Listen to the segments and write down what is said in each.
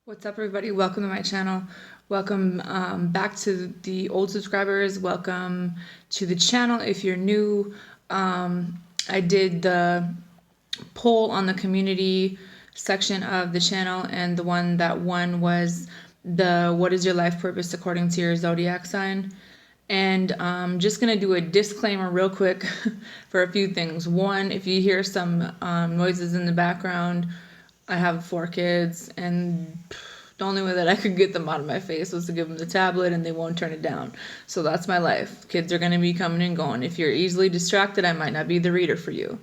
What's up, everybody? Welcome to my channel. Welcome back to the old subscribers. Welcome to the channel if you're new. I did the poll on the community section of the channel, and the one that won was the what is your life purpose according to your zodiac sign. And I'm just going to do a disclaimer real quick for a few things. One, if you hear some noises in the background, I have 4 kids, and the only way that I could get them out of my face was to give them the tablet, and they won't turn it down. So that's my life. Kids are going to be coming and going. If you're easily distracted, I might not be the reader for you.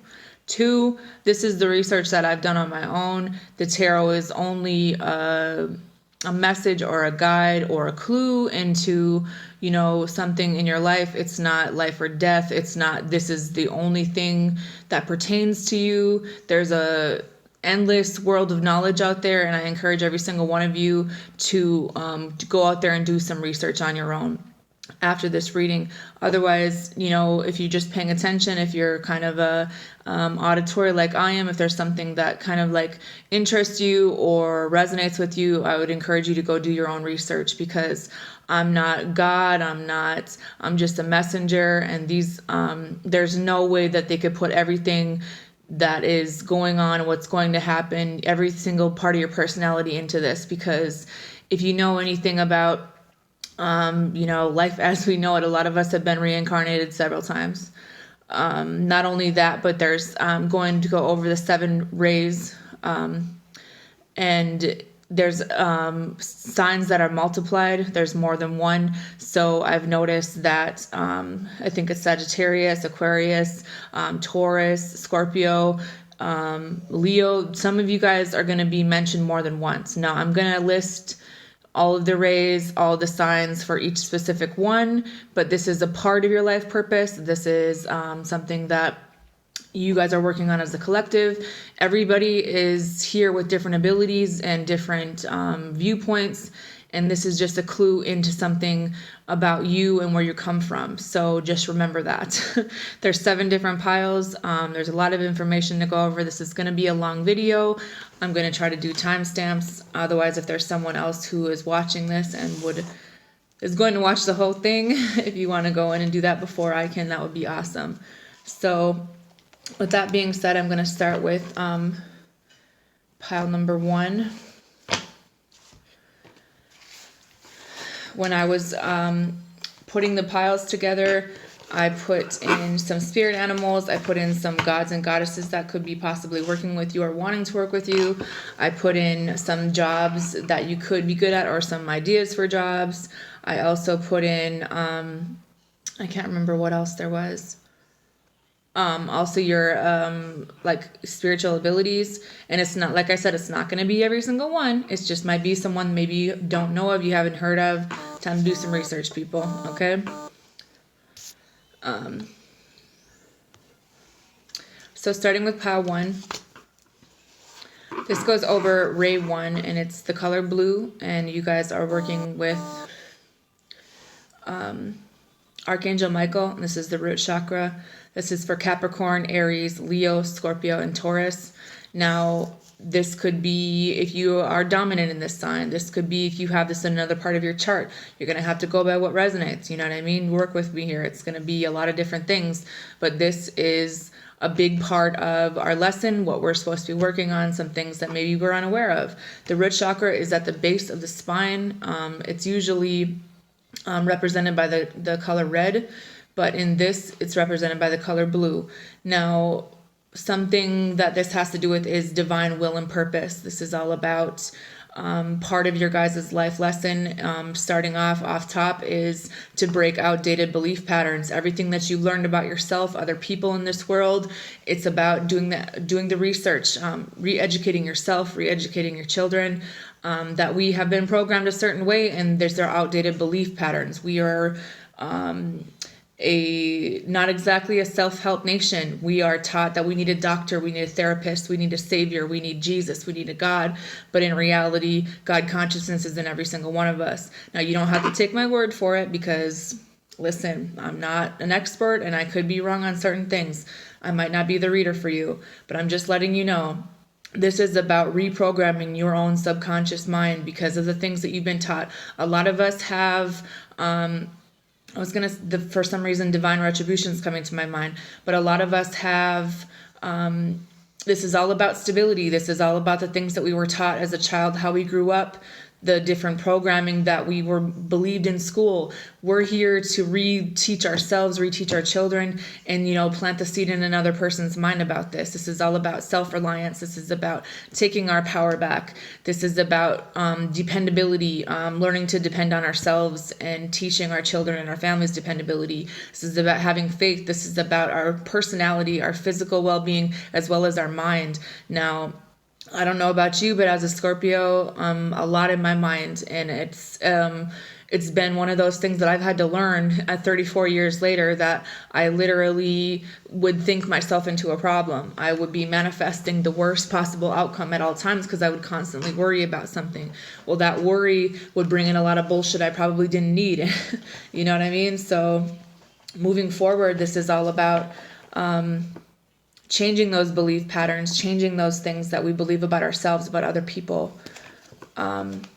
2, this is the research that I've done on my own. The tarot is only a message or a guide or a clue into, something in your life. It's not life or death. It's not, this is the only thing that pertains to you. There's a endless world of knowledge out there, and I encourage every single one of you to go out there and do some research on your own after this reading. Otherwise, if you're just paying attention, if you're kind of a auditory like I am, if there's something that kind of like interests you or resonates with you, I would encourage you to go do your own research, because I'm not God. I'm just a messenger, and these there's no way that they could put everything that is going on, what's going to happen, every single part of your personality into this. Because if you know anything about life as we know it, a lot of us have been reincarnated several times. Not only that, but there's going to go over the 7 rays, and there's signs that are multiplied. There's more than one. So I've noticed that I think it's Sagittarius, Aquarius, Taurus, Scorpio, Leo. Some of you guys are going to be mentioned more than once. Now I'm going to list all of the rays, all the signs for each specific one, but this is a part of your life purpose. This is something that you guys are working on as a collective. Everybody is here with different abilities and different viewpoints, and this is just a clue into something about you and where you come from. So just remember that. There's 7 different piles. There's a lot of information to go over. This is going to be a long video. I'm going to try to do timestamps. Otherwise, if there's someone else who is watching this and is going to watch the whole thing, if you want to go in and do that before I can, that would be awesome. So with that being said, I'm going to start with pile number 1. When I was putting the piles together, I put in some spirit animals. I put in some gods and goddesses that could be possibly working with you or wanting to work with you. I put in some jobs that you could be good at, or some ideas for jobs. I also put in, I can't remember what else there was. Also your like spiritual abilities. And it's not, like I said, it's not going to be every single one. It's just might be someone maybe you don't know of, you haven't heard of. Time to do some research, people. Okay. So starting with pile 1, this goes over ray 1, and it's the color blue, and you guys are working with Archangel Michael, and this is the root chakra. This is for Capricorn, Aries, Leo, Scorpio, and Taurus. Now, this could be if you are dominant in this sign. This could be if you have this in another part of your chart. You're going to have to go by what resonates. You know what I mean? Work with me here. It's going to be a lot of different things. But this is a big part of our lesson, what we're supposed to be working on, some things that maybe we're unaware of. The root chakra is at the base of the spine. It's usually represented by the color red, but in this, it's represented by the color blue. Now, something that this has to do with is divine will and purpose. This is all about part of your guys' life lesson. Starting off top is to break outdated belief patterns. Everything that you learned about yourself, other people in this world, it's about doing the research, re-educating yourself, re-educating your children. That we have been programmed a certain way, and there's our outdated belief patterns. We are not exactly a self-help nation. We are taught that we need a doctor, we need a therapist, we need a savior, we need Jesus, we need a God. But in reality, God consciousness is in every single one of us. Now, you don't have to take my word for it, because listen, I'm not an expert and I could be wrong on certain things. I might not be the reader for you, but I'm just letting you know This is about reprogramming your own subconscious mind because of the things that you've been taught. A lot of us have, for some reason, divine retribution is coming to my mind, but a lot of us have, this is all about stability. This is all about the things that we were taught as a child, how we grew up, the different programming that we were believed in school. We're here to reteach ourselves, reteach our children, and, plant the seed in another person's mind about this. This is all about self-reliance. This is about taking our power back. This is about dependability, learning to depend on ourselves and teaching our children and our families dependability. This is about having faith. This is about our personality, our physical well-being, as well as our mind. Now, I don't know about you, but as a Scorpio, a lot in my mind, and it's been one of those things that I've had to learn at 34 years later, that I literally would think myself into a problem. I would be manifesting the worst possible outcome at all times because I would constantly worry about something. Well, that worry would bring in a lot of bullshit I probably didn't need. You know what I mean? So moving forward, this is all about changing those belief patterns, changing those things that we believe about ourselves, about other people. And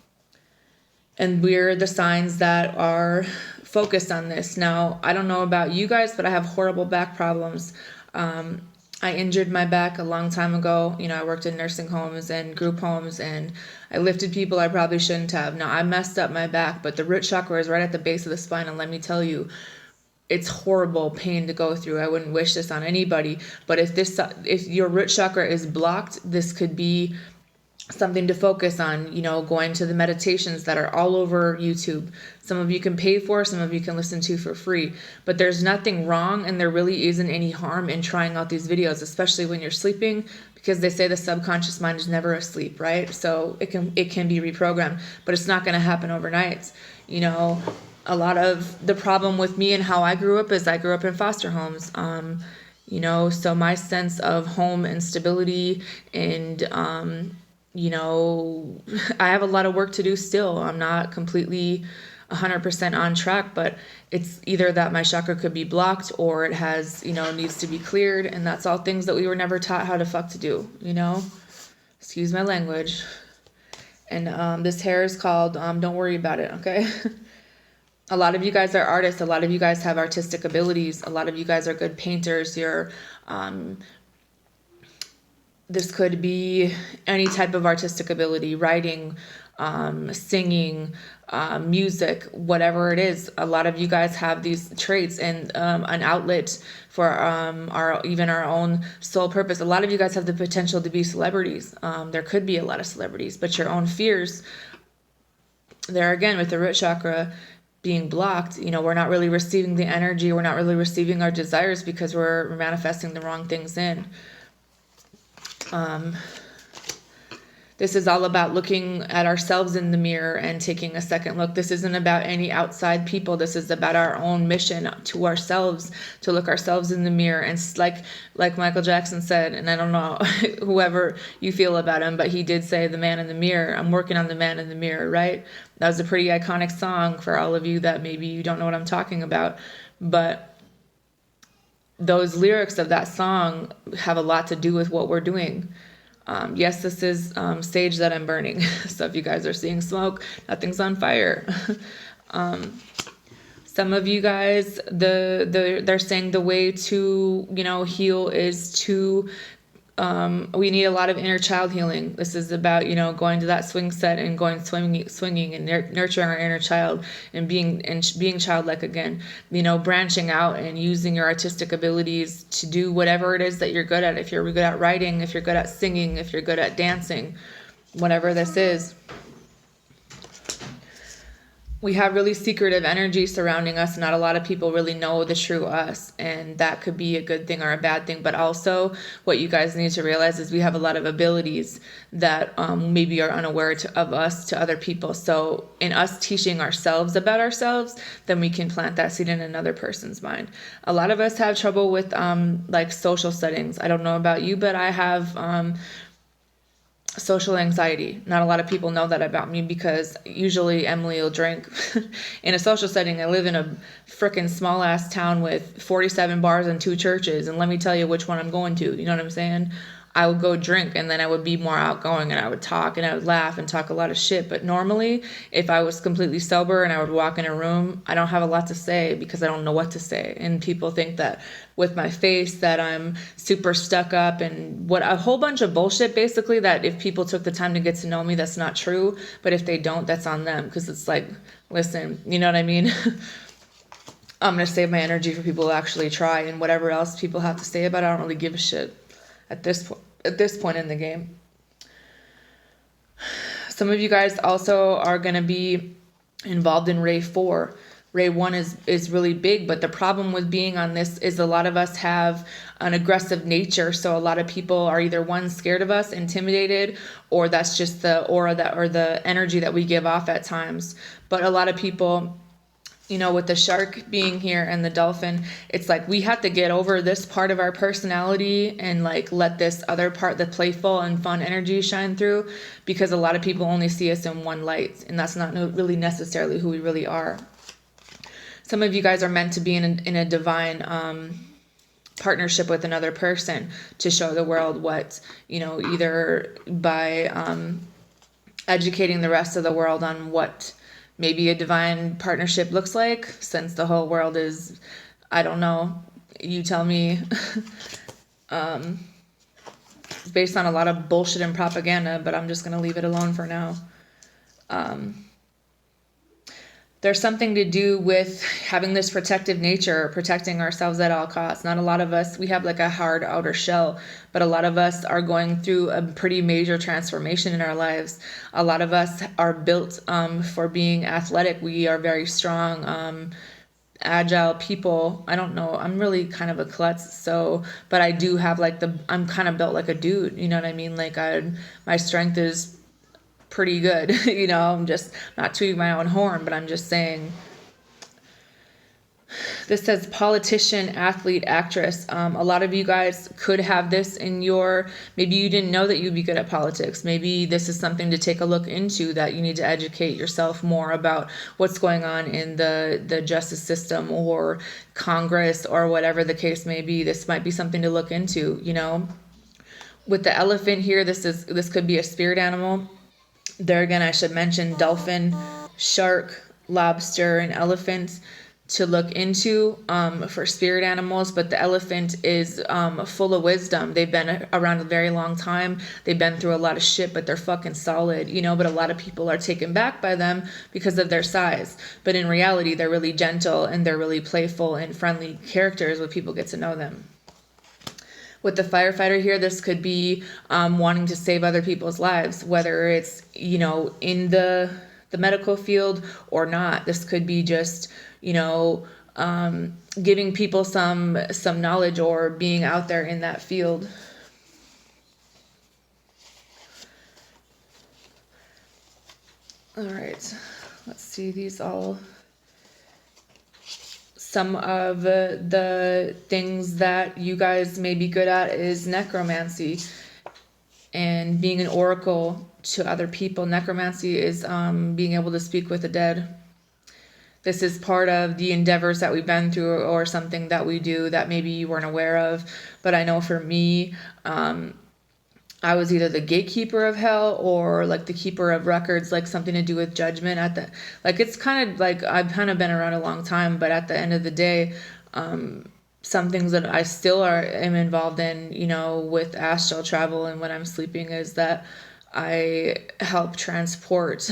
we're the signs that are focused on this. Now, I don't know about you guys, but I have horrible back problems. I injured my back a long time ago. I worked in nursing homes and group homes, and I lifted people I probably shouldn't have. Now, I messed up my back, but the root chakra is right at the base of the spine, and let me tell you, it's horrible pain to go through. I wouldn't wish this on anybody, but if your root chakra is blocked, this could be something to focus on, going to the meditations that are all over YouTube. Some of you can pay for, some of you can listen to for free, but there's nothing wrong, and there really isn't any harm in trying out these videos, especially when you're sleeping, because they say the subconscious mind is never asleep, right? So it can be reprogrammed, but it's not going to happen overnight. A lot of the problem with me and how I grew up is I grew up in foster homes. So my sense of home and stability and, I have a lot of work to do still. I'm not completely 100% on track, but it's either that my chakra could be blocked or it has, needs to be cleared. And that's all things that we were never taught how the fuck to do, Excuse my language. And this hair is called Don't Worry About It, okay? A lot of you guys are artists. A lot of you guys have artistic abilities. A lot of you guys are good painters. This could be any type of artistic ability, writing, singing, music, whatever it is. A lot of you guys have these traits and an outlet for our own soul purpose. A lot of you guys have the potential to be celebrities. There could be a lot of celebrities, but your own fears, there again with the root chakra being blocked, we're not really receiving the energy, we're not really receiving our desires because we're manifesting the wrong things in. This is all about looking at ourselves in the mirror and taking a second look. This isn't about any outside people. This is about our own mission to ourselves, to look ourselves in the mirror. And like Michael Jackson said, and I don't know whoever you feel about him, but he did say the man in the mirror. I'm working on the man in the mirror, right? That was a pretty iconic song for all of you that maybe you don't know what I'm talking about. But those lyrics of that song have a lot to do with what we're doing. Yes, this is sage that I'm burning. So if you guys are seeing smoke, nothing's on fire. Some of you guys, they're saying the way to heal is to we need a lot of inner child healing. This is about going to that swing set and going swinging and nurturing our inner child and being childlike again. Branching out and using your artistic abilities to do whatever it is that you're good at. If you're good at writing, if you're good at singing, if you're good at dancing, whatever this is. We have really secretive energy surrounding us. Not a lot of people really know the true us, and that could be a good thing or a bad thing. But also what you guys need to realize is we have a lot of abilities that maybe are unaware of us to other people. So in us teaching ourselves about ourselves, then we can plant that seed in another person's mind. A lot of us have trouble with like social settings. I don't know about you, but I have social anxiety. Not a lot of people know that about me because usually Emily will drink. In a social setting, I live in a freaking small ass town with 47 bars and 2 churches, and let me tell you which one I'm going to. You know what I'm saying? I would go drink, and then I would be more outgoing, and I would talk, and I would laugh and talk a lot of shit. But normally, if I was completely sober and I would walk in a room, I don't have a lot to say because I don't know what to say. And people think that with my face that I'm super stuck up and what a whole bunch of bullshit, basically, that if people took the time to get to know me, that's not true. But if they don't, that's on them, because it's like, listen, you know what I mean? I'm going to save my energy for people who actually try, and whatever else people have to say about it, I don't really give a shit at this point in the game. Some of you guys also are going to be involved in Ray 4. Ray 1 is really big, but the problem with being on this is a lot of us have an aggressive nature. So a lot of people are either one, scared of us, intimidated, or that's just the aura that, or the energy that we give off at times. But a lot of people, you know, with the shark being here and the dolphin, it's like we have to get over this part of our personality and like let this other part, the playful and fun energy, shine through, because a lot of people only see us in one light, and that's not really necessarily who we really are. Some of you guys are meant to be in a divine partnership with another person to show the world what, you know, either by educating the rest of the world on what maybe a divine partnership looks like, since the whole world is, I don't know, you tell me, based on a lot of bullshit and propaganda, but I'm just going to leave it alone for now. There's something to do with having this protective nature, protecting ourselves at all costs. Not a lot of us, we have like a hard outer shell, but a lot of us are going through a pretty major transformation in our lives. A lot of us are built for being athletic. We are very strong, agile people. I don't know. I'm really kind of a klutz. So, but I do have like I'm kind of built like a dude. You know what I mean? Like my strength is pretty good. You know, I'm just not tooting my own horn, but I'm just saying. This says politician, athlete, actress. A lot of you guys could have this in your, maybe you didn't know that you'd be good at politics. Maybe this is something to take a look into, that you need to educate yourself more about what's going on in the justice system or Congress or whatever the case may be. This might be something to look into, you know. With the elephant here, this could be a spirit animal. There again, I should mention dolphin, shark, lobster, and elephant to look into for spirit animals. But the elephant is full of wisdom. They've been around a very long time. They've been through a lot of shit, but they're fucking solid, you know. But a lot of people are taken back by them because of their size. But in reality, they're really gentle and they're really playful and friendly characters when people get to know them. With the firefighter here, this could be wanting to save other people's lives, whether it's, you know, in the medical field or not. This could be just, you know, giving people some knowledge or being out there in that field. All right, let's see these all. Some of the things that you guys may be good at is necromancy and being an oracle to other people. Necromancy is being able to speak with the dead. This is part of the endeavors that we've been through or something that we do that maybe you weren't aware of. But I know for me, I was either the gatekeeper of hell or like the keeper of records, like something to do with judgment at the, like, it's kind of like, I've kind of been around a long time, but at the end of the day, some things that I still am involved in, you know, with astral travel and when I'm sleeping, is that I help transport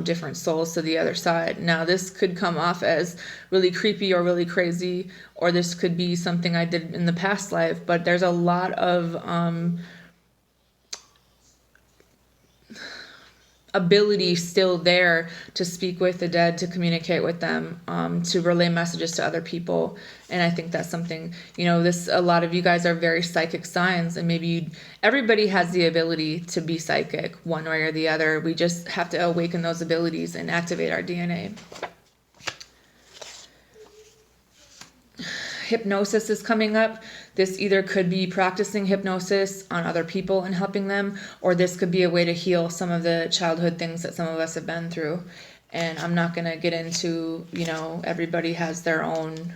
different souls to the other side. Now, this could come off as really creepy or really crazy, or this could be something I did in the past life, but there's a lot of ability still there to speak with the dead, to communicate with them, to relay messages to other people. And I think that's something, you know, a lot of you guys are very psychic signs, and maybe everybody has the ability to be psychic one way or the other. We just have to awaken those abilities and activate our DNA. Hypnosis is coming up. This either could be practicing hypnosis on other people and helping them, or this could be a way to heal some of the childhood things that some of us have been through. And I'm not going to get into, you know, everybody has their own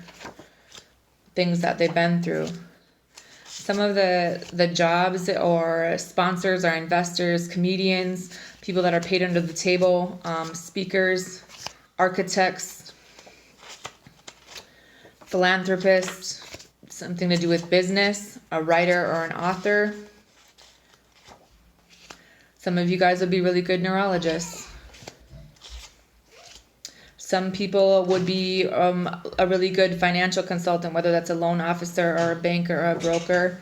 things that they've been through. Some of the jobs or sponsors are investors, comedians, people that are paid under the table, speakers, architects, philanthropists, something to do with business, a writer or an author. Some of you guys would be really good neurologists. Some people would be a really good financial consultant, whether that's a loan officer or a banker or a broker.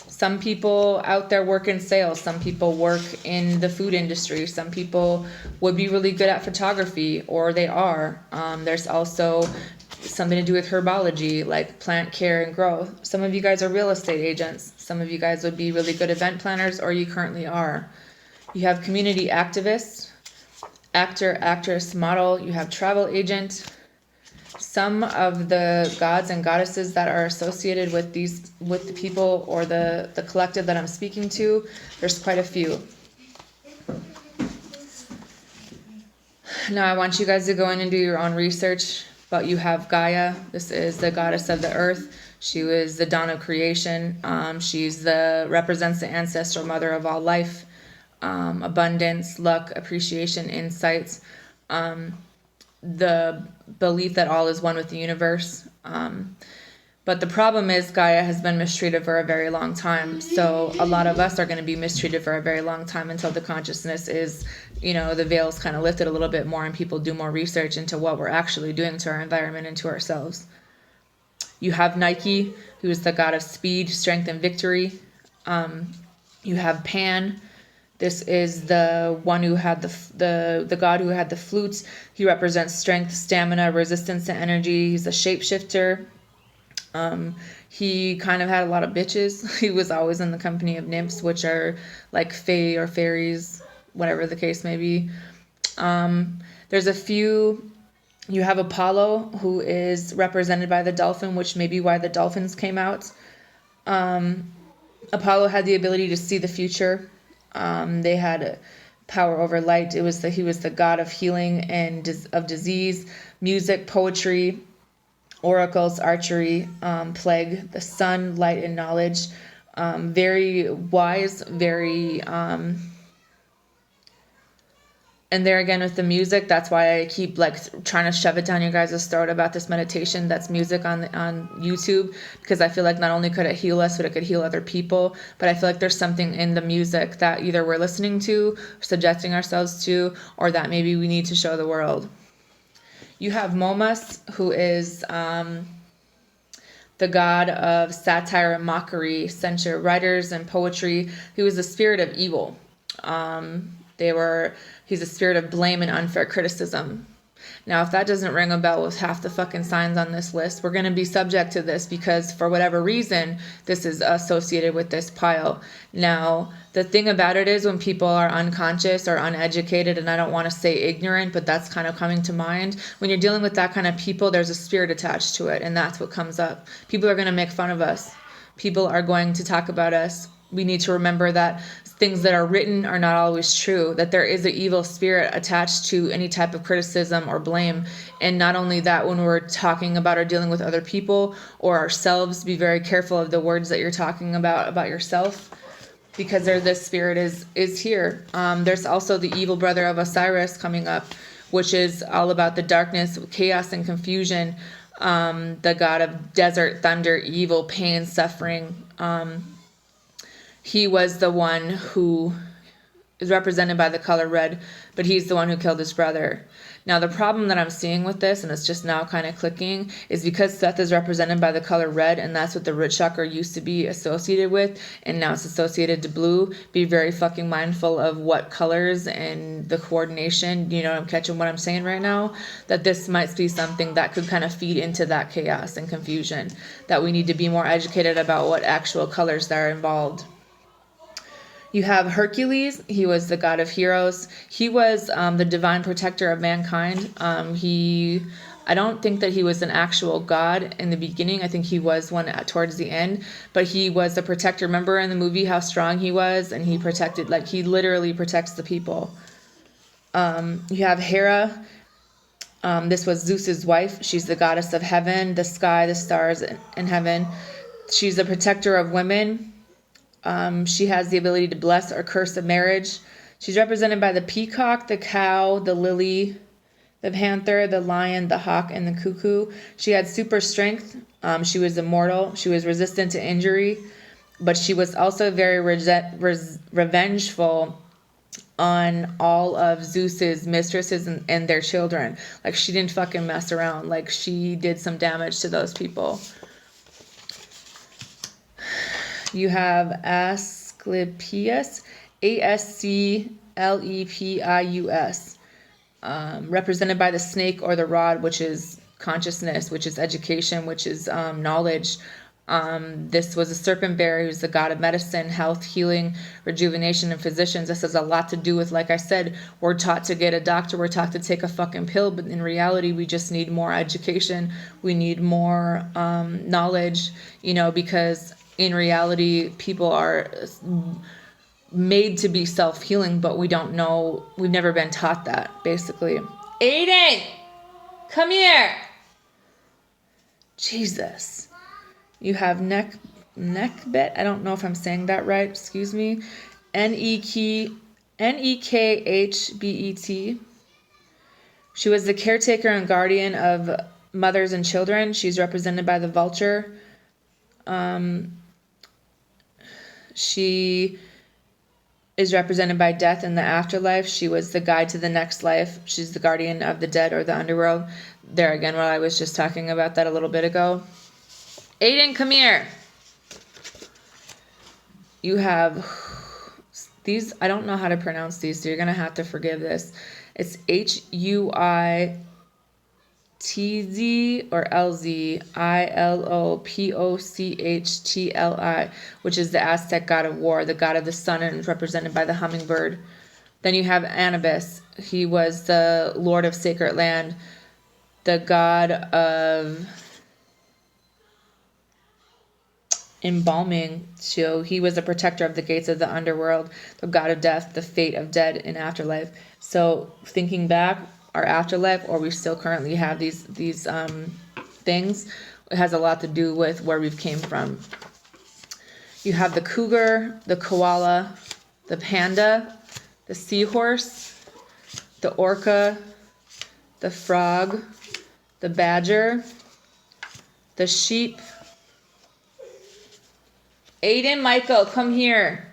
Some people out there work in sales. Some people work in the food industry. Some people would be really good at photography, or they are. There's also something to do with herbology, like plant care and growth. Some of you guys are real estate agents. Some of you guys would be really good event planners, or you currently are. You have community activists, actor, actress, model. You have travel agent. Some of the gods and goddesses that are associated with the people or the collective that I'm speaking to, there's quite a few. Now I want you guys to go in and do your own research. But you have Gaia. This is the goddess of the earth. She was the dawn of creation. She's represents the ancestral mother of all life. Abundance, luck, appreciation, insights, the belief that all is one with the universe. But the problem is Gaia has been mistreated for a very long time. So a lot of us are going to be mistreated for a very long time until the consciousness is, the veil's kind of lifted a little bit more and people do more research into what we're actually doing to our environment and to ourselves. You have Nike, who is the god of speed, strength, and victory. You have Pan. This is the one who had the god who had the flutes. He represents strength, stamina, resistance to energy. He's a shapeshifter. He kind of had a lot of bitches. He was always in the company of nymphs, which are like fae or fairies, whatever the case may be. There's a few. You have Apollo, who is represented by the dolphin, which may be why the dolphins came out. Apollo had the ability to see the future. They had power over light. He was the god of healing and of disease, music, poetry, oracles, archery, plague, the sun, light, and knowledge. Very wise, very... And there again with the music, that's why I keep trying to shove it down your guys' throat about this meditation that's music on YouTube, because I feel like not only could it heal us, but it could heal other people. But I feel like there's something in the music that either we're listening to, subjecting ourselves to, or that maybe we need to show the world. You have Momus, who is the god of satire and mockery, censure, writers, and poetry. He was the spirit of evil. He's a spirit of blame and unfair criticism. Now, if that doesn't ring a bell with half the fucking signs on this list, we're going to be subject to this because for whatever reason, this is associated with this pile. Now, the thing about it is when people are unconscious or uneducated, and I don't want to say ignorant, but that's kind of coming to mind. When you're dealing with that kind of people, there's a spirit attached to it, and that's what comes up. People are going to make fun of us. People are going to talk about us. We need to remember that things that are written are not always true, that there is an evil spirit attached to any type of criticism or blame. And not only that, when we're talking about or dealing with other people or ourselves, be very careful of the words that you're talking about yourself, because this spirit is here. There's also the evil brother of Osiris coming up, which is all about the darkness, chaos, and confusion. The god of desert, thunder, evil, pain, suffering. He was the one who is represented by the color red, but he's the one who killed his brother. Now, the problem that I'm seeing with this, and it's just now kind of clicking, is because Seth is represented by the color red, and that's what the root chakra used to be associated with, and now it's associated to blue. Be very fucking mindful of what colors and the coordination, I'm catching what I'm saying right now, that this might be something that could kind of feed into that chaos and confusion, that we need to be more educated about what actual colors that are involved. You have Hercules. He was the god of heroes. He was the divine protector of mankind. I don't think that he was an actual god in the beginning. I think he was one towards the end, but he was a protector. Remember in the movie how strong he was, and he protected, he literally protects the people. You have Hera. This was Zeus's wife. She's the goddess of heaven, the sky, the stars, and heaven. She's the protector of women. She has the ability to bless or curse a marriage. She's represented by the peacock, the cow, the lily, the panther, the lion, the hawk, and the cuckoo. She had super strength. She was immortal. She was resistant to injury, but she was also very revengeful on all of Zeus's mistresses and their children. Like, she didn't fucking mess around. Like, she did some damage to those people. You have Asclepius, Asclepius, represented by the snake or the rod, which is consciousness, which is education, which is knowledge. This was a serpent bearer who's the god of medicine, health, healing, rejuvenation, and physicians. This has a lot to do with, like I said, we're taught to get a doctor, we're taught to take a fucking pill, but in reality, we just need more education. We need more knowledge, you know, because in reality, people are made to be self-healing, but we don't know, we've never been taught that, basically. Aiden, come here. Jesus. You have Nekhbet. I don't know if I'm saying that right. Excuse me. Nekhbet. She was the caretaker and guardian of mothers and children. She's represented by the vulture. She is represented by death in the afterlife. She was the guide to the next life. She's the guardian of the dead or the underworld. There again, what I was just talking about that a little bit ago. Aiden, come here. You have these, I don't know how to pronounce these, so you're going to have to forgive this. It's Huitz or Ilzopochtli, which is the Aztec god of war, the god of the sun, and is represented by the hummingbird. Then you have Anubis. He was the lord of sacred land, the god of embalming. So he was the protector of the gates of the underworld, the god of death, the fate of dead in afterlife. So thinking back, our afterlife, or we still currently have these things, it has a lot to do with where we've came from. You have the cougar, the koala, the panda, the seahorse, the orca, the frog, the badger, the sheep. Aiden, Michael, come here.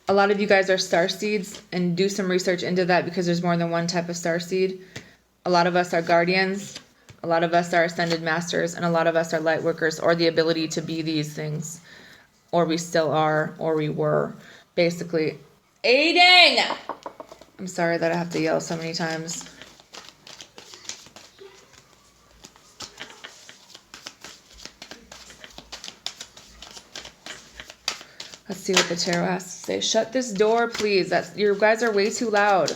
A lot of you guys are starseeds, and do some research into that because there's more than one type of starseed. A lot of us are guardians. A lot of us are ascended masters, and a lot of us are light workers, or the ability to be these things. Or we still are, or we were, basically. Aiden! I'm sorry that I have to yell so many times. Let's see what the tarot has to say. Shut this door, please. You guys are way too loud.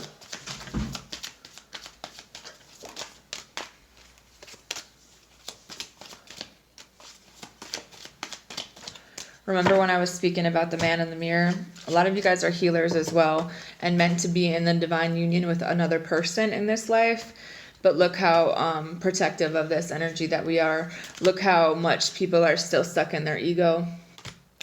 Remember when I was speaking about the man in the mirror? A lot of you guys are healers as well, and meant to be in the divine union with another person in this life. But look how protective of this energy that we are. Look how much people are still stuck in their ego.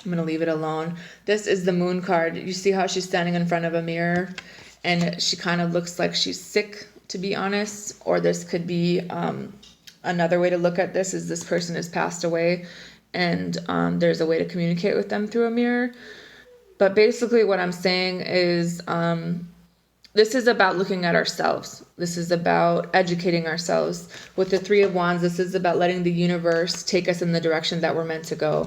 I'm going to leave it alone. This is the moon card. You see how she's standing in front of a mirror, and she kind of looks like she's sick, to be honest. Or this could be another way to look at this is this person has passed away, and there's a way to communicate with them through a mirror. But basically what I'm saying is this is about looking at ourselves. This is about educating ourselves. With the Three of Wands, this is about letting the universe take us in the direction that we're meant to go.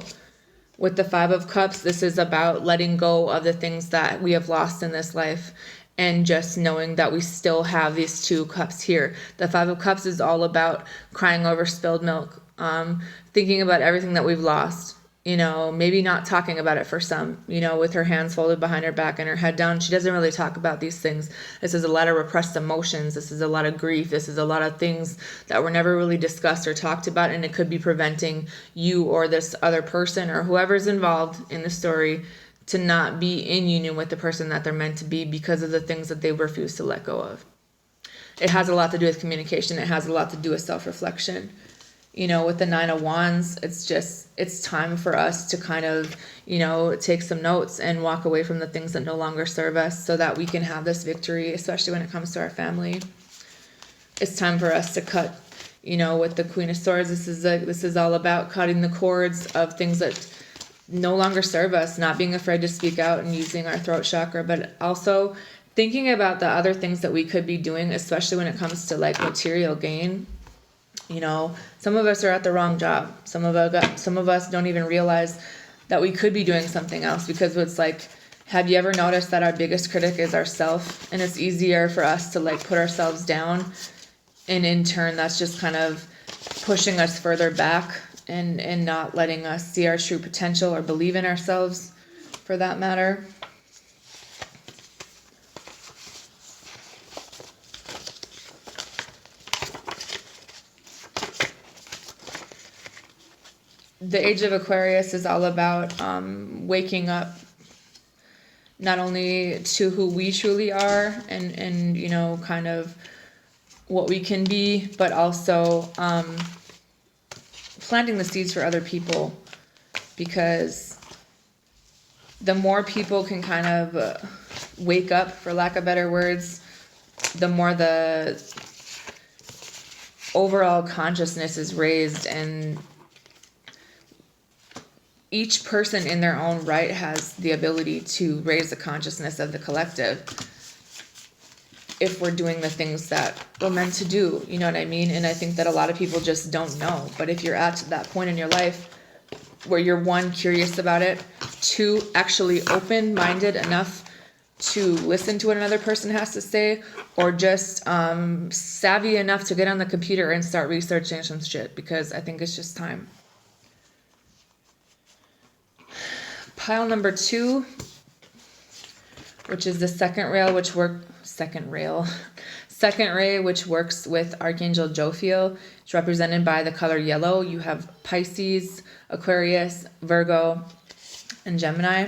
With the Five of Cups, this is about letting go of the things that we have lost in this life and just knowing that we still have these two cups here. The Five of Cups is all about crying over spilled milk, thinking about everything that we've lost, you know, maybe not talking about it for some, you know, with her hands folded behind her back and her head down. She doesn't really talk about these things. This is a lot of repressed emotions. This is a lot of grief. This is a lot of things that were never really discussed or talked about, and it could be preventing you or this other person or whoever's involved in the story to not be in union with the person that they're meant to be because of the things that they refuse to let go of. It has a lot to do with communication. It has a lot to do with self-reflection. with the Nine of Wands, it's time for us to kind of, take some notes and walk away from the things that no longer serve us so that we can have this victory, especially when it comes to our family. It's time for us to cut, with the Queen of Swords. This is all about cutting the cords of things that no longer serve us, not being afraid to speak out and using our throat chakra, but also thinking about the other things that we could be doing, especially when it comes to like material gain. Some of us are at the wrong job. Some of us don't even realize that we could be doing something else, because it's like, have you ever noticed that our biggest critic is ourselves? And it's easier for us to like put ourselves down. And in turn, that's just kind of pushing us further back and not letting us see our true potential or believe in ourselves, for that matter. The age of Aquarius is all about waking up not only to who we truly are and kind of what we can be, but also planting the seeds for other people, because the more people can kind of wake up, for lack of better words, the more the overall consciousness is raised, and each person in their own right has the ability to raise the consciousness of the collective if we're doing the things that we're meant to do, you know what I mean? And I think that a lot of people just don't know. But if you're at that point in your life where you're, one, curious about it, two, actually open-minded enough to listen to what another person has to say, or just savvy enough to get on the computer and start researching some shit, because I think it's just time. Pile number 2, which is the second ray, which works with Archangel Jophiel. It's represented by the color yellow. You have Pisces, Aquarius, Virgo, and Gemini.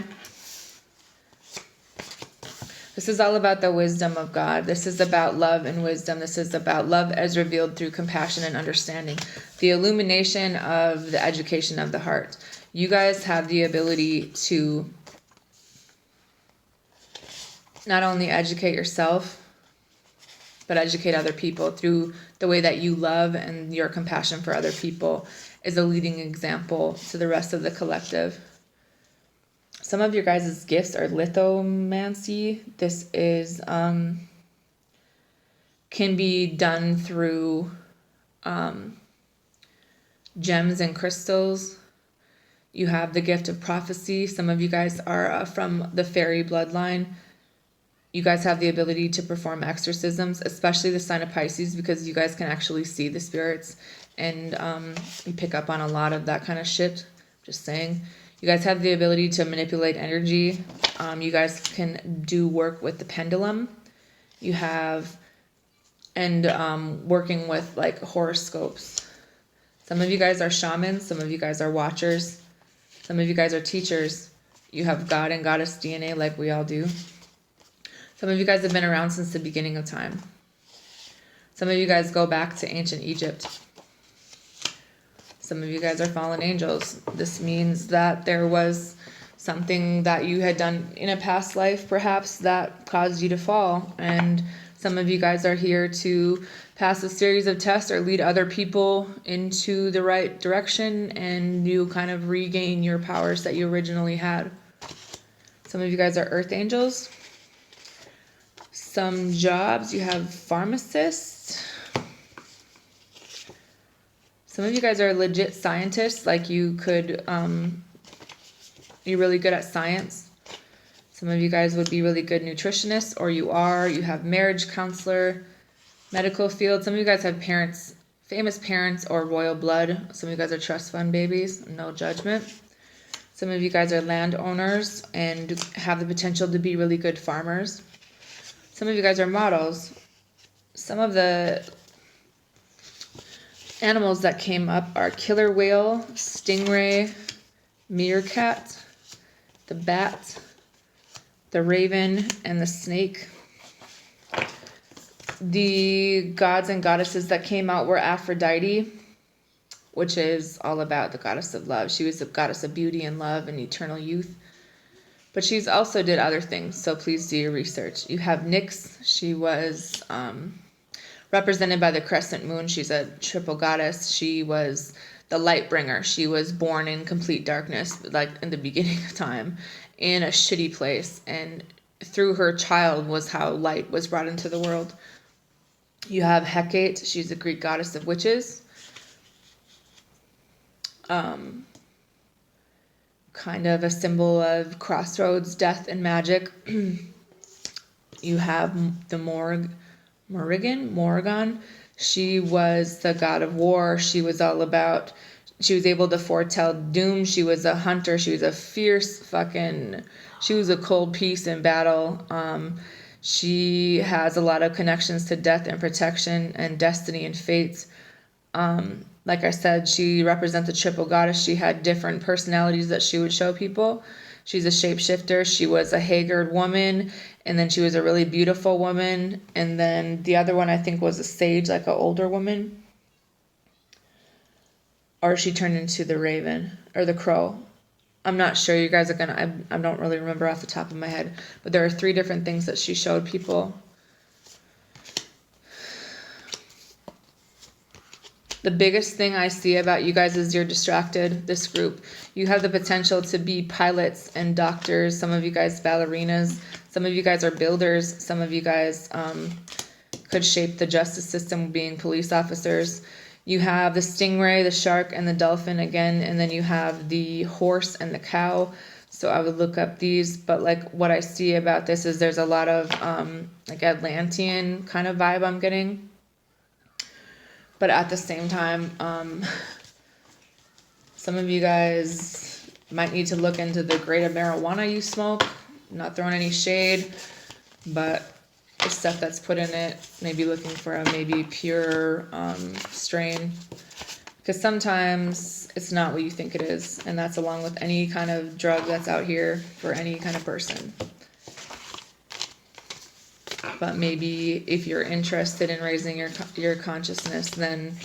This is all about the wisdom of God. This is about love and wisdom. This is about love as revealed through compassion and understanding. The illumination of the education of the heart. You guys have the ability to not only educate yourself, but educate other people through the way that you love, and your compassion for other people is a leading example to the rest of the collective. Some of your guys' gifts are lithomancy. This is can be done through gems and crystals. You have the gift of prophecy. Some of you guys are from the fairy bloodline. You guys have the ability to perform exorcisms, especially the sign of Pisces, because you guys can actually see the spirits and pick up on a lot of that kind of shit. Just saying. You guys have the ability to manipulate energy. You guys can do work with the pendulum. You have, and working with like horoscopes. Some of you guys are shamans. Some of you guys are watchers. Some of you guys are teachers. You have God and Goddess DNA like we all do. Some of you guys have been around since the beginning of time. Some of you guys go back to ancient Egypt. Some of you guys are fallen angels. This means that there was something that you had done in a past life, perhaps, that caused you to fall. And some of you guys are here to pass a series of tests or lead other people into the right direction, and you kind of regain your powers that you originally had. Some of you guys are earth angels. Some jobs, you have pharmacists. Some of you guys are legit scientists, like you could, you're really good at science. Some of you guys would be really good nutritionists, or you have marriage counselor, medical field. Some of you guys have parents, famous parents or royal blood. Some of you guys are trust fund babies, no judgment. Some of you guys are landowners and have the potential to be really good farmers. Some of you guys are models. Some of the animals that came up are killer whale, stingray, meerkat, the bat, the raven, and the snake. The gods and goddesses that came out were Aphrodite, which is all about the goddess of love. She was the goddess of beauty and love and eternal youth. But she's also did other things, so please do your research. You have Nyx. She was represented by the crescent moon. She's a triple goddess. She was the light bringer. She was born in complete darkness, like in the beginning of time, in a shitty place. And through her child was how light was brought into the world. You have Hecate. She's a Greek goddess of witches. Kind of a symbol of crossroads, death, and magic. You have the Morrigan. She was the god of war. She was all about, she was able to foretell doom. She was a hunter. She was a fierce she was a cold piece in battle. She has a lot of connections to death and protection and destiny and fate. Like I said, she represents a triple goddess. She had different personalities that she would show people. She's a shapeshifter. She was a haggard woman, and then she was a really beautiful woman. And then the other one, I think, was a sage, like an older woman. Or she turned into the raven or the crow. I'm not sure. You guys are going to... I don't really remember off the top of my head. But there are 3 different things that she showed people. The biggest thing I see about you guys is you're distracted, this group. You have the potential to be pilots and doctors. Some of you guys ballerinas. Some of you guys are builders. Some of you guys could shape the justice system being police officers. You have the stingray, the shark, and the dolphin again. And then you have the horse and the cow. So I would look up these. But like what I see about this is there's a lot of like Atlantean kind of vibe I'm getting. But at the same time, some of you guys might need to look into the grade of marijuana you smoke. I'm not throwing any shade, but the stuff that's put in it, maybe looking for a maybe pure strain. Because sometimes it's not what you think it is. And that's along with any kind of drug that's out here for any kind of person. But maybe if you're interested in raising your consciousness, then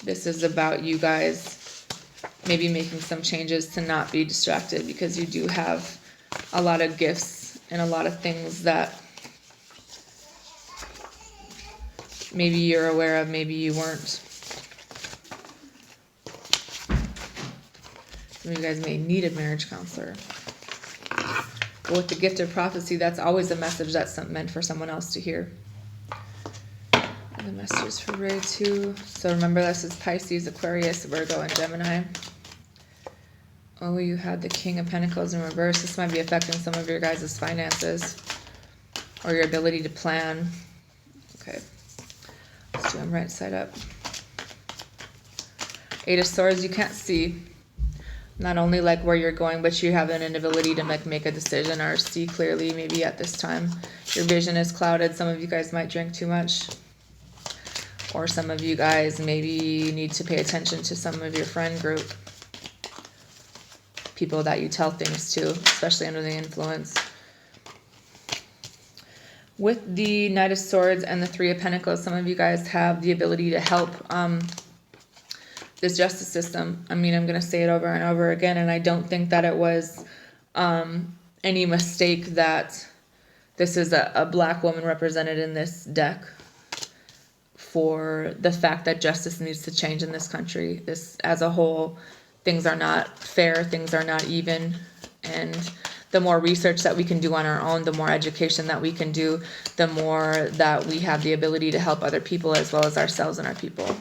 this is about you guys maybe making some changes to not be distracted, because you do have a lot of gifts and a lot of things that maybe you're aware of, maybe you weren't. Some of you guys may need a marriage counselor. With the gift of prophecy, that's always a message that's meant for someone else to hear. And the message is for Ray too. So remember, this is Pisces, Aquarius, Virgo, and Gemini. Oh, you had the King of Pentacles in reverse. This might be affecting some of your guys' finances or your ability to plan. Okay. Let's do them right side up. 8 of Swords, you can't see. Not only like where you're going, but you have an inability to make a decision or see clearly maybe at this time. Your vision is clouded. Some of you guys might drink too much. Or some of you guys maybe need to pay attention to some of your friend group. People that you tell things to, especially under the influence. With the Knight of Swords and the 3 of Pentacles, some of you guys have the ability to help this justice system. I mean, I'm going to say it over and over again, and I don't think that it was any mistake that this is a black woman represented in this deck for the fact that justice needs to change in this country. This, as a whole, things are not fair, things are not even, and the more research that we can do on our own, the more education that we can do, the more that we have the ability to help other people as well as ourselves and our people.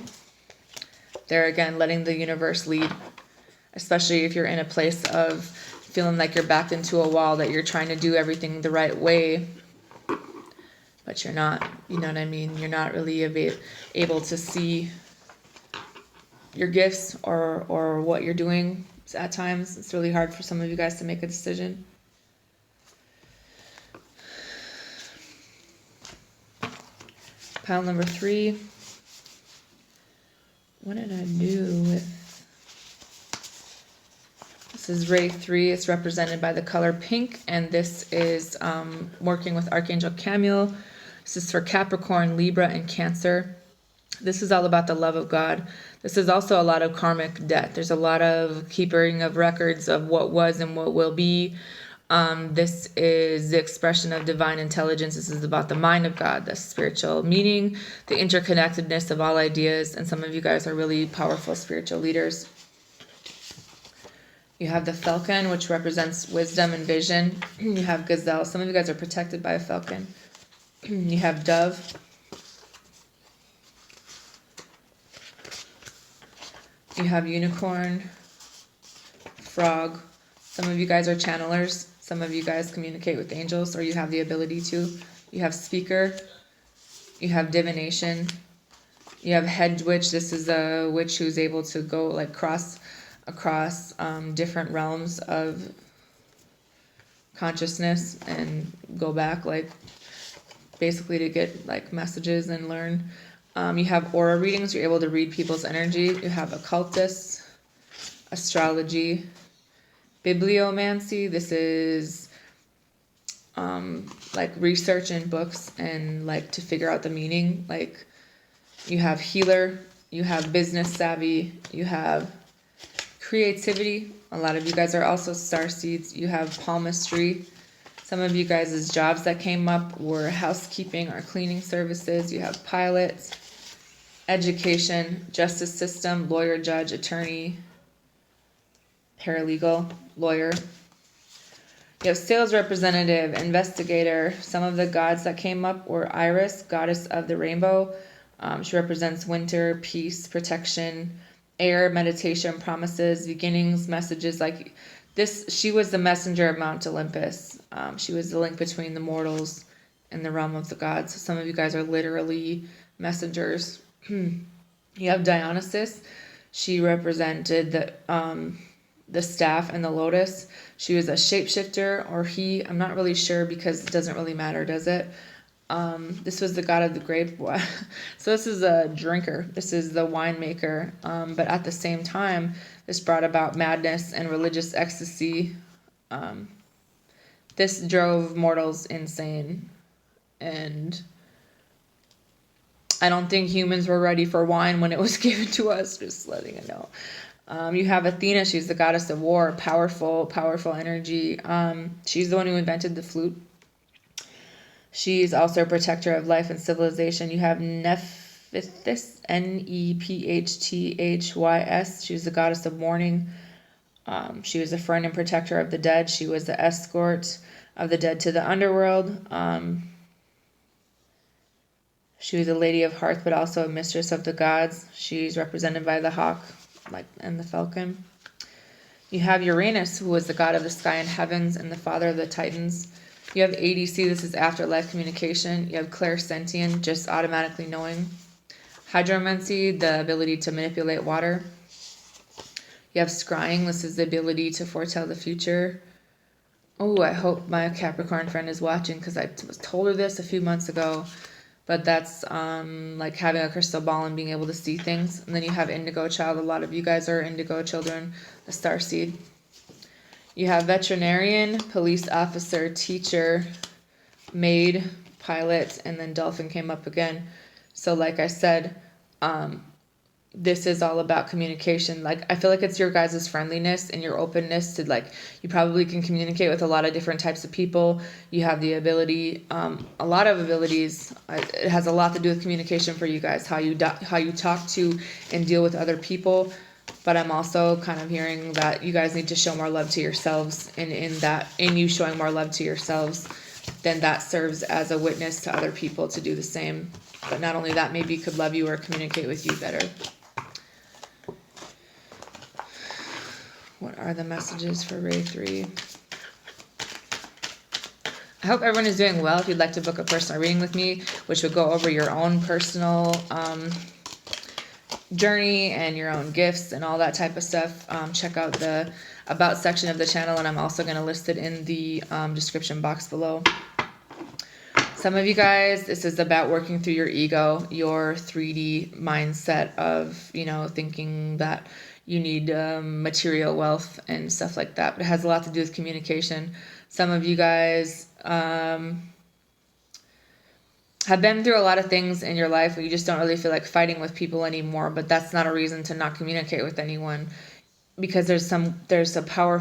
There again, letting the universe lead, especially if you're in a place of feeling like you're backed into a wall, that you're trying to do everything the right way, but you're not, you know what I mean? You're not really able to see your gifts or what you're doing at times. It's really hard for some of you guys to make a decision. Pile number 3. What did I do with... This is Ray 3. It's represented by the color pink, and this is working with Archangel Camiel. This is for Capricorn, Libra, and Cancer. This is all about the love of God. This is also a lot of karmic debt. There's a lot of keeping of records of what was and what will be. This is the expression of divine intelligence. This is about the mind of God, the spiritual meaning, the interconnectedness of all ideas. And some of you guys are really powerful spiritual leaders. You have the falcon, which represents wisdom and vision. You have gazelle. Some of you guys are protected by a falcon. You have dove. You have unicorn, frog. Some of you guys are channelers. Some of you guys communicate with angels, or you have the ability to. You have speaker. You have divination. You have head witch. This is a witch who's able to go like across different realms of consciousness and go back, like basically to get like messages and learn. You have aura readings. You're able to read people's energy. You have occultists, astrology, bibliomancy. This is like research in books and like to figure out the meaning. Like you have healer, you have business savvy, you have creativity. A lot of you guys are also starseeds. You have palmistry. Some of you guys' jobs that came up were housekeeping or cleaning services. You have pilots, education, justice system, lawyer, judge, attorney, paralegal, lawyer. You have sales representative, investigator. Some of the gods that came up were Iris, goddess of the rainbow. She represents winter, peace, protection, air, meditation, promises, beginnings, messages. Like this, she was the messenger of Mount Olympus. She was the link between the mortals and the realm of the gods. So some of you guys are literally messengers. You have Dionysus. She represented the staff and the lotus. She was a shapeshifter, or he. I'm not really sure because it doesn't really matter, does it? This was the god of the grape. So this is a drinker. This is the winemaker. But at the same time, this brought about madness and religious ecstasy. This drove mortals insane. And I don't think humans were ready for wine when it was given to us, just letting it know. You have Athena. She's the goddess of war, powerful energy. She's the one who invented the flute. She's also a protector of life and civilization. You have Nephthys, Nephthys. She was the goddess of mourning. She was a friend and protector of the dead. She was the escort of the dead to the underworld. She was a lady of hearth, but also a mistress of the gods. She's represented by the hawk, and the falcon. You have Uranus, who was the god of the sky and heavens and the father of the Titans. You have ADC, this is afterlife communication. You have Clairsentient, just automatically knowing. Hydromancy, the ability to manipulate water. You have Scrying, this is the ability to foretell the future. Oh, I hope my Capricorn friend is watching because I was told her this a few months ago. But that's like having a crystal ball and being able to see things. And then you have Indigo Child. A lot of you guys are Indigo children, the starseed. You have veterinarian, police officer, teacher, maid, pilot, and then dolphin came up again. So like I said, this is all about communication. Like I feel like it's your guys' friendliness and your openness to like, you probably can communicate with a lot of different types of people. You have the ability, a lot of abilities. It has a lot to do with communication for you guys, how you talk to and deal with other people. But I'm also kind of hearing that you guys need to show more love to yourselves, and in you showing more love to yourselves, then that serves as a witness to other people to do the same. But not only that, maybe could love you or communicate with you better. What are the messages for Ray 3? I hope everyone is doing well. If you'd like to book a personal reading with me, which would go over your own personal journey and your own gifts and all that type of stuff, check out the About section of the channel, and I'm also going to list it in the description box below. Some of you guys, this is about working through your ego, your 3D mindset of, thinking that you need material wealth and stuff like that. But it has a lot to do with communication. Some of you guys have been through a lot of things in your life where you just don't really feel like fighting with people anymore, but that's not a reason to not communicate with anyone, because there's a power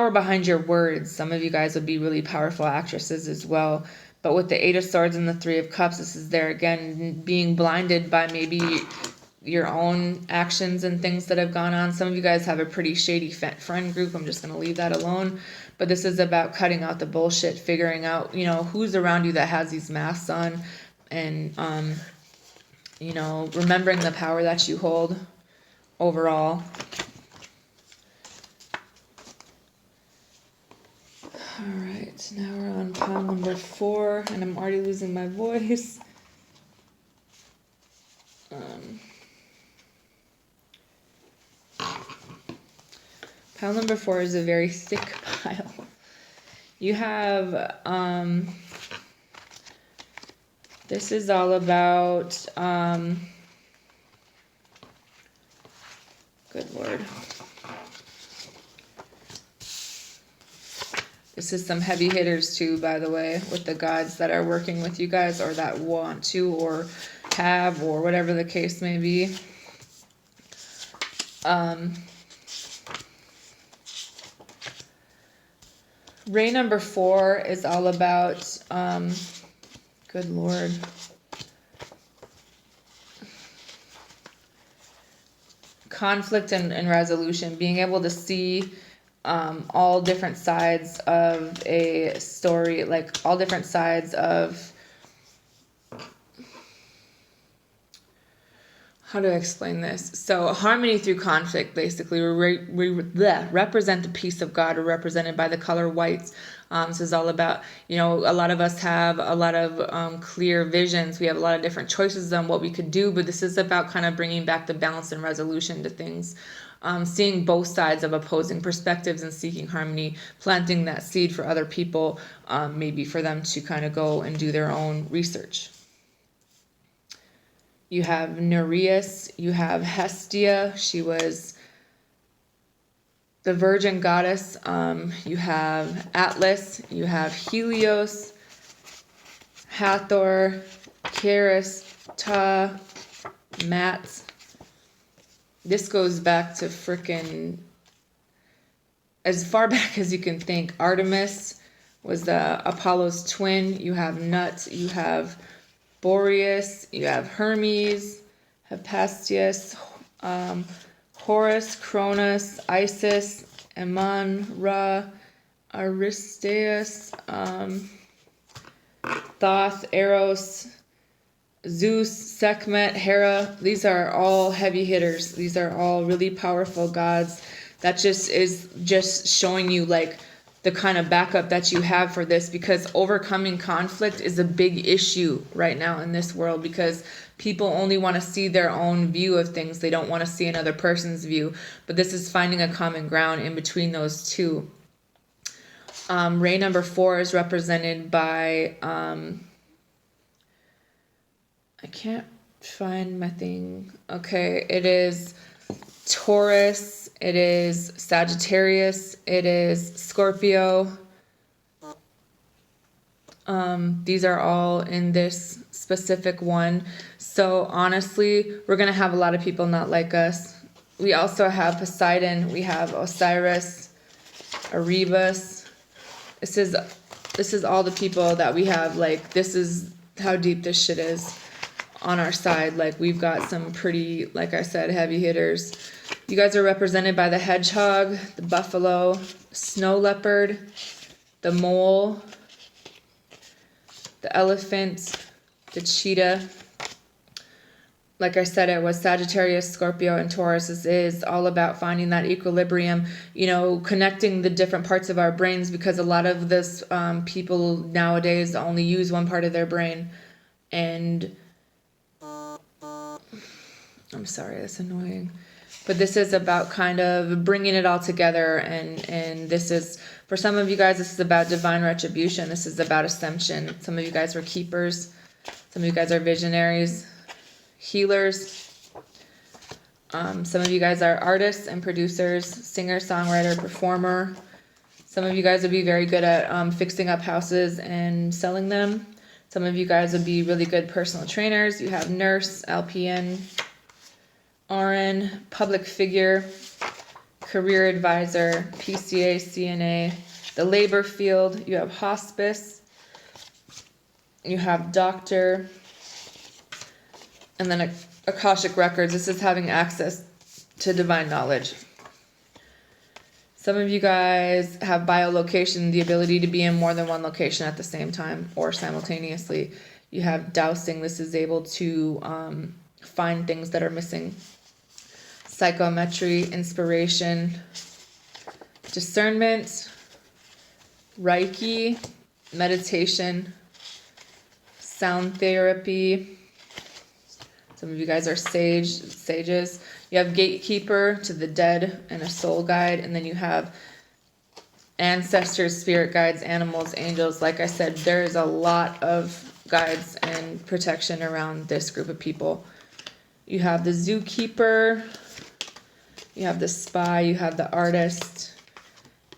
behind your words. Some of you guys would be really powerful actresses as well. But with the Eight of Swords and the Three of Cups, this is there again, being blinded by maybe your own actions and things that have gone on. Some of you guys have a pretty shady friend group. I'm just going to leave that alone. But this is about cutting out the bullshit, figuring out, you know, who's around you that has these masks on, and, you know, remembering the power that you hold overall. All right, now we're on pile number 4, and I'm already losing my voice. Pile number 4 is a very thick pile. You have, this is all about, good Lord. This is some heavy hitters too, by the way, with the gods that are working with you guys, or that want to, or have, or whatever the case may be. Ray number 4 is all about, good Lord. Conflict and resolution, being able to see all different sides of a story, like all different sides of, how do I explain this? So harmony through conflict, basically. We represent the peace of God. We're represented by the color whites. This is all about, you know, a lot of us have a lot of clear visions. We have a lot of different choices on what we could do, but this is about kind of bringing back the balance and resolution to things. Seeing both sides of opposing perspectives and seeking harmony, planting that seed for other people, maybe for them to kind of go and do their own research. You have Nereus, you have Hestia, she was the virgin goddess. You have Atlas, you have Helios, Hathor, Charis, Ta, Mat. This goes back to frickin' as far back as you can think. Artemis was the Apollo's twin. You have Nut, you have Boreas, you have Hermes, Hephaestus, Horus, Cronus, Isis, Ammon, Ra, Aristeus, Thoth, Eros, Zeus, Sekhmet, Hera. These are all heavy hitters. These are all really powerful gods. That just showing you like the kind of backup that you have for this, because overcoming conflict is a big issue right now in this world, because people only want to see their own view of things. They don't want to see another person's view. But this is finding a common ground in between those two. Ray number 4 is represented by, I can't find my thing. Okay, it is Taurus. It is Sagittarius. It is Scorpio. These are all in this specific one. So honestly, we're going to have a lot of people not like us. We also have Poseidon. We have Osiris, Erebus. This is all the people that we have. Like, this is how deep this shit is on our side. Like, we've got some pretty, like I said, heavy hitters. You guys are represented by the hedgehog, the buffalo, snow leopard, the mole, the elephant, the cheetah. Like I said, it was Sagittarius, Scorpio, and Taurus. This is all about finding that equilibrium, you know, connecting the different parts of our brains, because a lot of this people nowadays only use one part of their brain. And I'm sorry, that's annoying. But this is about kind of bringing it all together, and this is, for some of you guys, this is about divine retribution. This is about ascension. Some of you guys were keepers. Some of you guys are visionaries, healers. Some of you guys are artists and producers, singer, songwriter, performer. Some of you guys would be very good at fixing up houses and selling them. Some of you guys would be really good personal trainers. You have nurse, LPN, RN, public figure, career advisor, PCA, CNA, the labor field. You have hospice. You have doctor. And then Akashic records. This is having access to divine knowledge. Some of you guys have biolocation, the ability to be in more than one location at the same time or simultaneously. You have dowsing. This is able to find things that are missing. Psychometry, inspiration, discernment, Reiki, meditation, sound therapy. Some of you guys are sages. You have gatekeeper to the dead and a soul guide. And then you have ancestors, spirit guides, animals, angels. Like I said, there is a lot of guides and protection around this group of people. You have the zookeeper. You have the spy. You have the artist.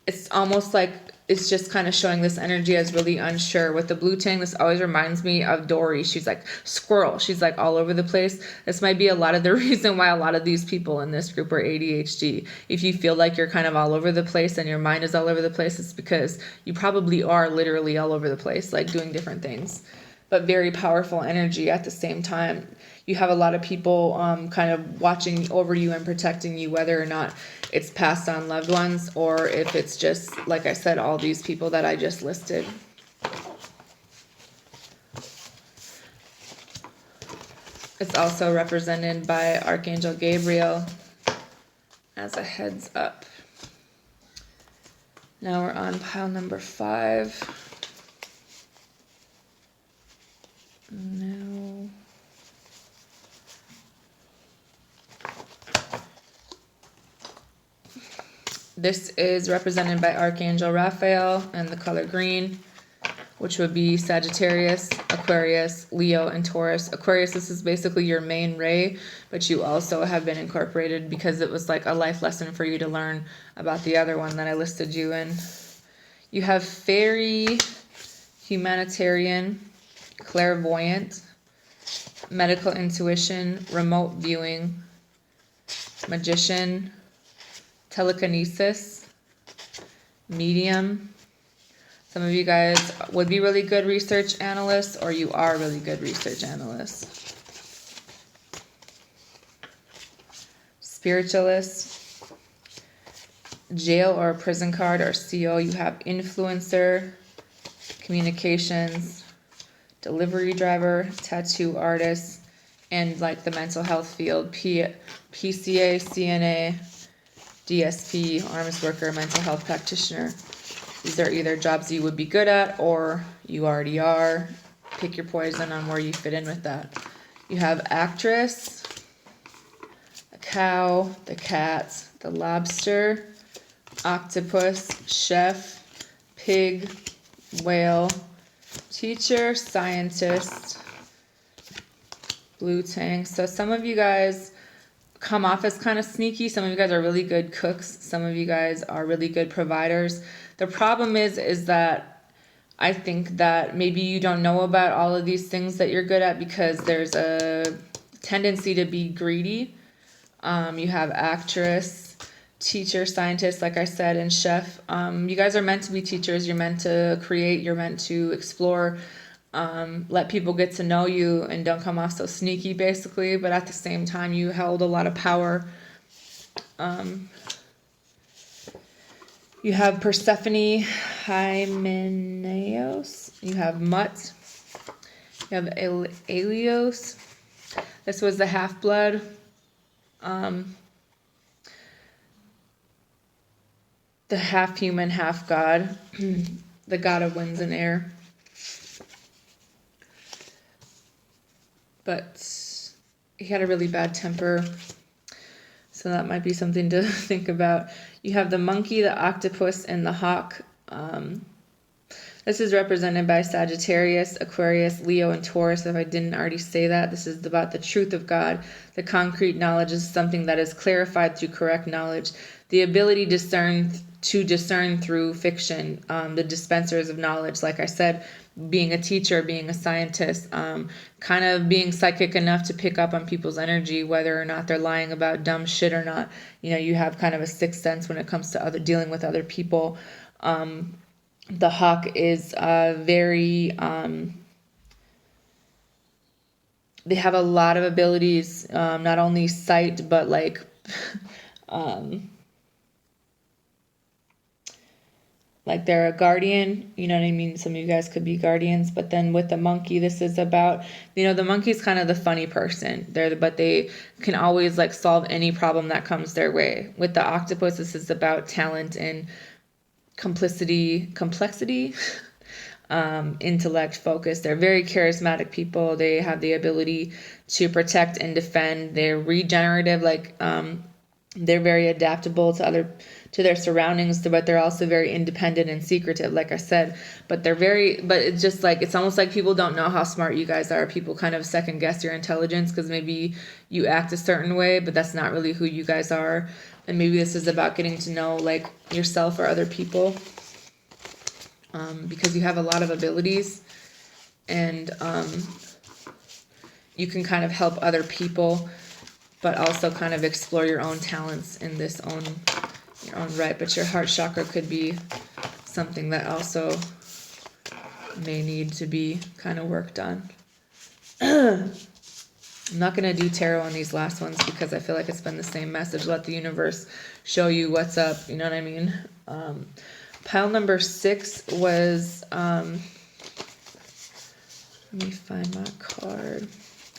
It's almost like it's just kind of showing this energy as really unsure. With the blue tang, this always reminds me of Dory. She's like squirrel. She's like all over the place. This might be a lot of the reason why a lot of these people in this group are ADHD. If you feel like you're kind of all over the place and your mind is all over the place, it's because you probably are literally all over the place, like doing different things. But very powerful energy at the same time. You have a lot of people kind of watching over you and protecting you, whether or not it's passed on loved ones or if it's just, like I said, all these people that I just listed. It's also represented by Archangel Gabriel as a heads up. Now we're on pile number 5. No. This is represented by Archangel Raphael and the color green, which would be Sagittarius, Aquarius, Leo, and Taurus. Aquarius, this is basically your main ray, but you also have been incorporated because it was like a life lesson for you to learn about the other one that I listed you in. You have fairy, humanitarian, clairvoyant, medical intuition, remote viewing, magician, telekinesis, medium. Some of you guys would be really good research analysts, or you are really good research analysts. Spiritualist, jail or prison card or CO. You have influencer, communications, delivery driver, tattoo artist, and like the mental health field, PCA, CNA, DSP, arms worker, mental health practitioner. These are either jobs you would be good at or you already are. Pick your poison on where you fit in with that. You have actress, a cow, the cat, the lobster, octopus, chef, pig, whale, teacher, scientist, blue tang. So some of you guys come off as kind of sneaky. Some of you guys are really good cooks. Some of you guys are really good providers. The problem is that I think that maybe you don't know about all of these things that you're good at because there's a tendency to be greedy. You have actress, teacher, scientist, like I said, and chef. You guys are meant to be teachers. You're meant to create. You're meant to explore. Let people get to know you and don't come off so sneaky, basically. But at the same time, you held a lot of power. You have Persephone, Hymenaeus. You have Mutt. You have Alios. This was the half-blood. The half-human, half-god. The god of winds and air. But he had a really bad temper, so that might be something to think about. You have the monkey, the octopus, and the hawk. This is represented by Sagittarius, Aquarius, Leo, and Taurus. If I didn't already say that, this is about the truth of God. The concrete knowledge is something that is clarified through correct knowledge. The ability to discern through fiction, the dispensers of knowledge. Like I said, being a teacher, being a scientist, kind of being psychic enough to pick up on people's energy, whether or not they're lying about dumb shit or not. You know, you have kind of a sixth sense when it comes to dealing with other people. The hawk is very, they have a lot of abilities, not only sight, but like, like they're a guardian, you know what I mean? Some of you guys could be guardians, but then with the monkey, this is about, you know, the monkey's kind of the funny person. But they can always like solve any problem that comes their way. With the octopus, this is about talent and complexity, intellect, focus. They're very charismatic people. They have the ability to protect and defend. They're regenerative, like they're very adaptable to their surroundings, but they're also very independent and secretive, like I said. But it's just like, it's almost like people don't know how smart you guys are. People kind of second guess your intelligence because maybe you act a certain way, but that's not really who you guys are. And maybe this is about getting to know like yourself or other people, because you have a lot of abilities, and you can kind of help other people, but also kind of explore your own talents in your own right. But your heart chakra could be something that also may need to be kind of worked on. I'm not going to do tarot on these last ones because I feel like it's been the same message. Let the universe show you what's up. You know what I mean? Pile number 6 was, let me find my card.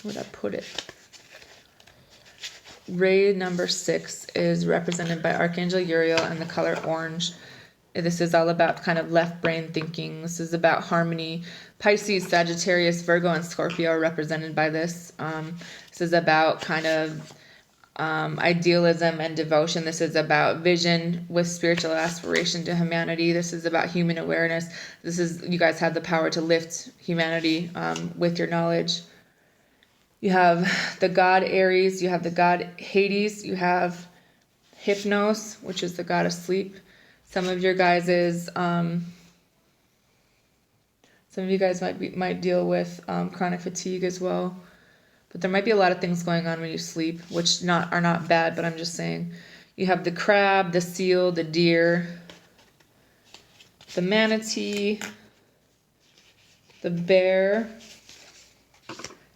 Where'd I put it? Ray number 6 is represented by Archangel Uriel and the color orange. This is all about kind of left brain thinking. This is about harmony. Pisces, Sagittarius, Virgo, and Scorpio are represented by this. This is about kind of idealism and devotion. This is about vision with spiritual aspiration to humanity. This is about human awareness. You guys have the power to lift humanity with your knowledge. You have the god Aries, you have the god Hades, you have Hypnos, which is the god of sleep. Some of you guys might deal with chronic fatigue as well. But there might be a lot of things going on when you sleep, which are not bad, but I'm just saying. You have the crab, the seal, the deer, the manatee, the bear.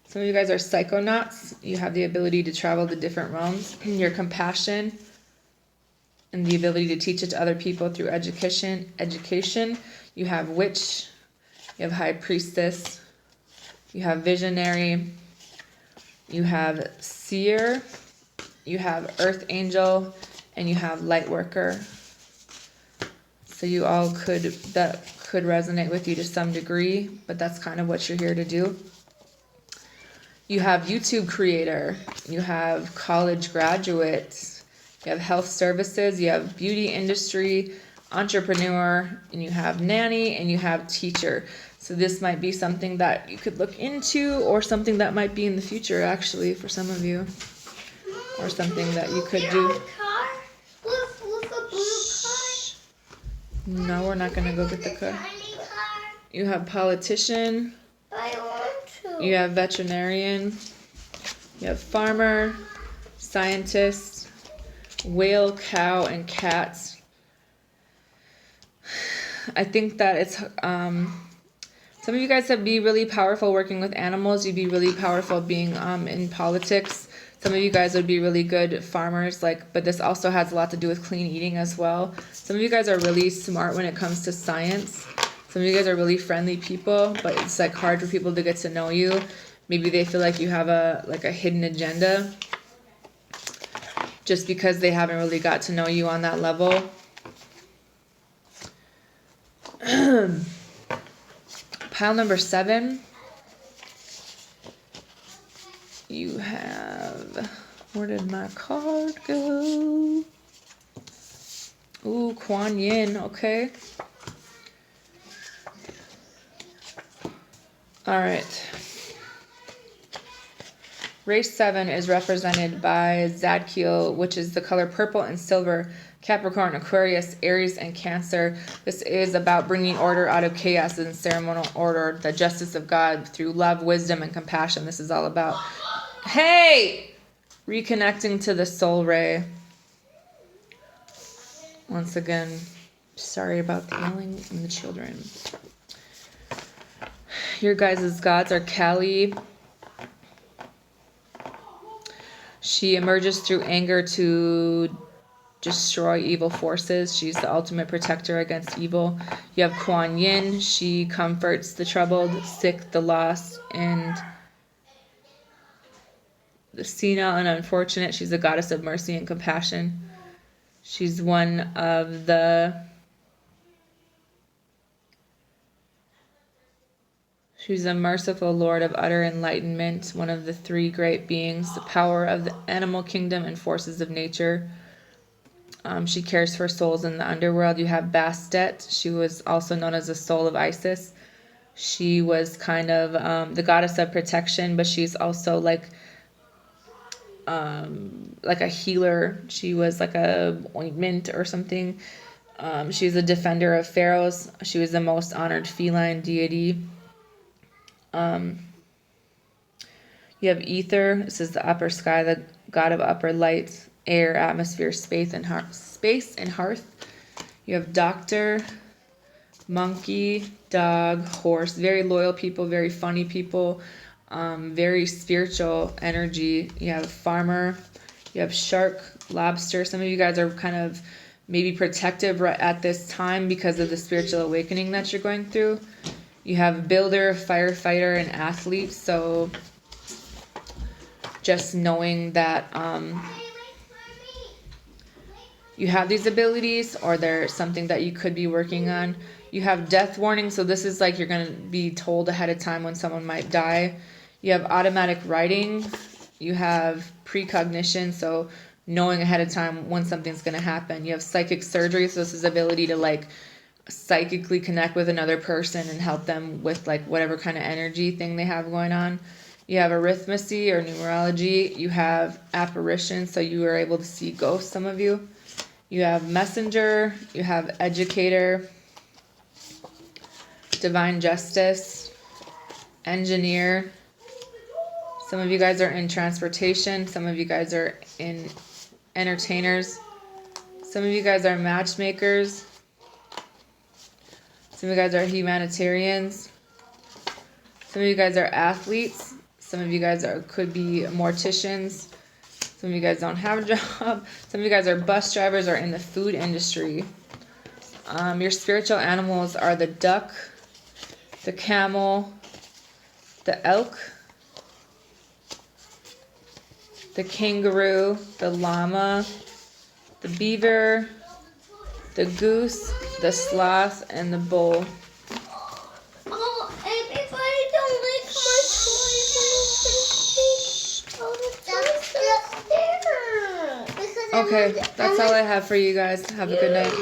Some of you guys are psychonauts. You have the ability to travel to different realms. Your compassion and the ability to teach it to other people through education. You have witch. You have high priestess. You have visionary. You have seer. You have earth angel. And you have light worker. So you all that could resonate with you to some degree, but that's kind of what you're here to do. You have YouTube creator, you have college graduates, you have health services, you have beauty industry, entrepreneur, and you have nanny, and you have teacher. So this might be something that you could look into, or something that might be in the future actually for some of you, or something that you could do. Look, a blue car. No, we're not going to go get the car. You have politician. I want to. You have veterinarian, you have farmer, scientist, whale, cow, and cats. I think that it's, some of you guys would be really powerful working with animals. You'd be really powerful being in politics. Some of you guys would be really good farmers, but this also has a lot to do with clean eating as well. Some of you guys are really smart when it comes to science. Some of you guys are really friendly people, but it's hard for people to get to know you. Maybe they feel like you have a hidden agenda just because they haven't really got to know you on that level. Pile number 7. You have, where did my card go? Ooh, Kuan Yin, okay. All right. Race 7 is represented by Zadkiel, which is the color purple and silver. Capricorn, Aquarius, Aries, and Cancer. This is about bringing order out of chaos and ceremonial order, the justice of God through love, wisdom, and compassion. This is all about, hey, reconnecting to the soul ray. Once again, sorry about the yelling and the children. Your guys' gods are Kali. She emerges through anger to destroy evil forces. She's the ultimate protector against evil. You have Kuan Yin. She comforts the troubled, sick, the lost, and the senile and unfortunate. She's a goddess of mercy and compassion. She's one of the... She's a merciful Lord of utter enlightenment, one of the three great beings, the power of the animal kingdom and forces of nature. She cares for souls in the underworld. You have Bastet. She was also known as the soul of Isis. She was kind of the goddess of protection, but she's also like a healer. She was like a ointment or something. She's a defender of pharaohs. She was the most honored feline deity. You have Ether. This is the upper sky, the god of upper light, air, atmosphere, space, and hearth. You have Doctor, monkey, dog, horse. Very loyal people, very funny people, very spiritual energy. You have farmer. You have shark, lobster. Some of you guys are kind of maybe protective right at this time because of the spiritual awakening that you're going through. You have builder, firefighter, and athlete. So just knowing that you have these abilities, or there's something that you could be working on. You have death warning. So this is like you're going to be told ahead of time when someone might die. You have automatic writing. You have precognition. So knowing ahead of time when something's going to happen. You have psychic surgery. So this is the ability to like psychically connect with another person and help them with like whatever kind of energy thing they have going on. You have arithmancy or numerology. You have apparition, so you are able to see ghosts, some of you. You have messenger. You have educator, divine justice, engineer. Some of you guys are in transportation. Some of you guys are in entertainers. Some of you guys are matchmakers. Some of you guys are humanitarians. Some of you guys are athletes. Some of you guys could be morticians. Some of you guys don't have a job. Some of you guys are bus drivers or in the food industry. Your spiritual animals are the duck, the camel, the elk, the kangaroo, the llama, the beaver, the goose, the sloth, and the bull. Oh, everybody don't like my toys. Oh, that's just there. Okay, that's all I have for you guys. Have a good night.